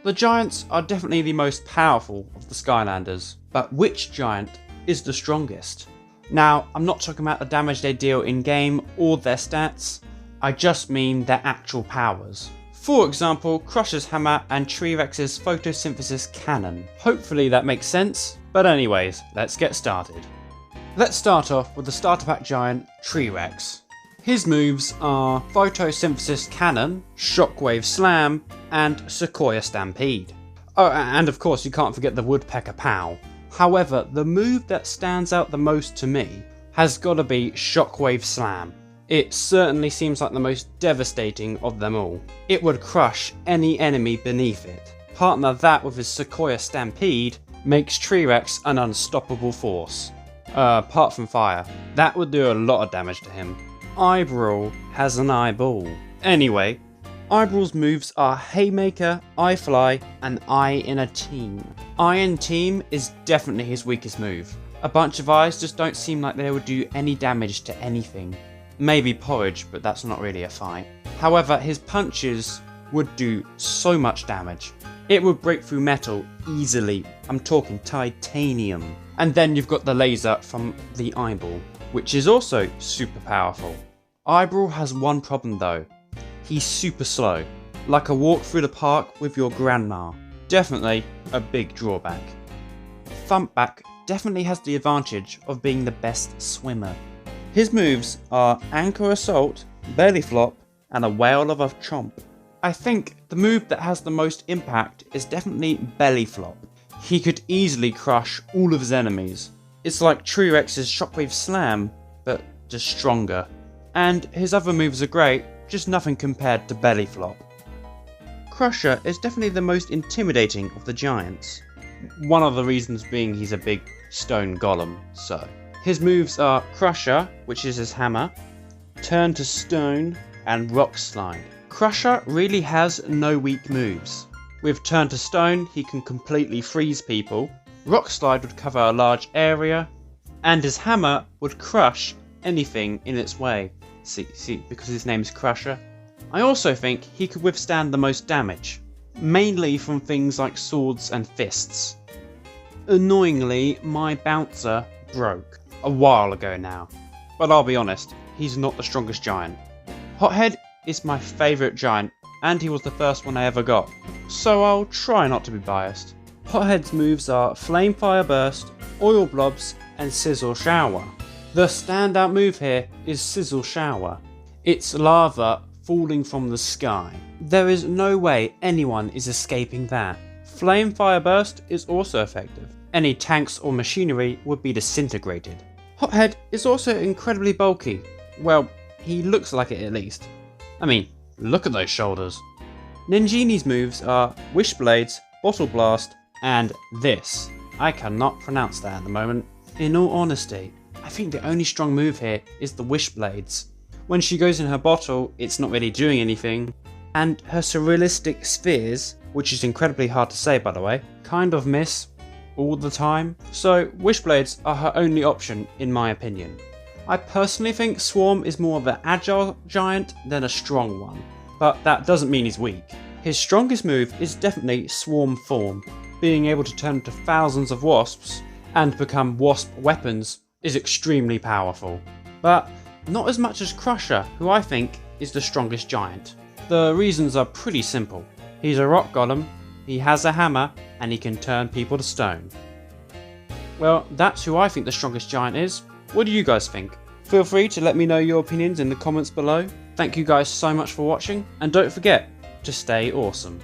The giants are definitely the most powerful of the Skylanders, but which giant is the strongest? Now, I'm not talking about the damage they deal in game or their stats, I just mean their actual powers. For example, Crusher's hammer and T-Rex's photosynthesis cannon. Hopefully that makes sense, but anyways, let's get started. Let's start off with the starter pack giant, T-Rex. His moves are Photosynthesis Cannon, Shockwave Slam, and Sequoia Stampede. Oh, and of course you can't forget the Woodpecker Pow. However, the move that stands out the most to me has gotta be Shockwave Slam. It certainly seems like the most devastating of them all. It would crush any enemy beneath it. Partner that with his Sequoia Stampede makes T-Rex an unstoppable force. Apart from fire, that would do a lot of damage to him. Eyebrawl has an eyeball. Anyway, Eyebrawl's moves are Haymaker, Eye Fly, and Eye in a Team. Eye in Team is definitely his weakest move. A bunch of eyes just don't seem like they would do any damage to anything. Maybe Porridge, but that's not really a fight. However, his punches would do so much damage. It would break through metal easily. I'm talking titanium. And then you've got the laser from the eyeball, which is also super powerful. Eyebrawl has one problem though. He's super slow, like a walk through the park with your grandma. Definitely a big drawback. Thumpback definitely has the advantage of being the best swimmer. His moves are Anchor Assault, Belly Flop, and a Whale of a Chomp. I think the move that has the most impact is definitely Belly Flop. He could easily crush all of his enemies. It's like T-Rex's Shockwave Slam, but just stronger. And his other moves are great, just nothing compared to Belly Flop. Crusher is definitely the most intimidating of the giants. One of the reasons being he's a big stone golem, so. His moves are Crusher, which is his hammer, Turn to Stone, and Rock Slide. Crusher really has no weak moves. With Turn to Stone, he can completely freeze people, Rock Slide would cover a large area, and his hammer would crush anything in its way. See, because his name's Crusher. I also think he could withstand the most damage, mainly from things like swords and fists. Annoyingly, my bouncer broke a while ago now, but I'll be honest, he's not the strongest giant. Hothead is my favourite giant, and he was the first one I ever got, so I'll try not to be biased. Hothead's moves are Flame Fire Burst, Oil Blobs, and Sizzle Shower. The standout move here is Sizzle Shower. It's lava falling from the sky. There is no way anyone is escaping that. Flame Fire Burst is also effective. Any tanks or machinery would be disintegrated. Hothead is also incredibly bulky. Well, he looks like it at least. I mean, look at those shoulders. Ninjini's moves are Wish Blades, Bottle Blast, and this. I cannot pronounce that at the moment. In all honesty, I think the only strong move here is the Wish Blades. When she goes in her bottle, it's not really doing anything. And her surrealistic spheres, which is incredibly hard to say by the way, kind of miss all the time. So Wishblades are her only option in my opinion. I personally think Swarm is more of an agile giant than a strong one, but that doesn't mean he's weak. His strongest move is definitely Swarm Form. Being able to turn into thousands of wasps and become wasp weapons is extremely powerful, but not as much as Crusher, who I think is the strongest giant. The reasons are pretty simple. He's a rock golem, he has a hammer, and he can turn people to stone. Well, that's who I think the strongest giant is. What do you guys think? Feel free to let me know your opinions in the comments below. Thank you guys so much for watching, and don't forget to stay awesome.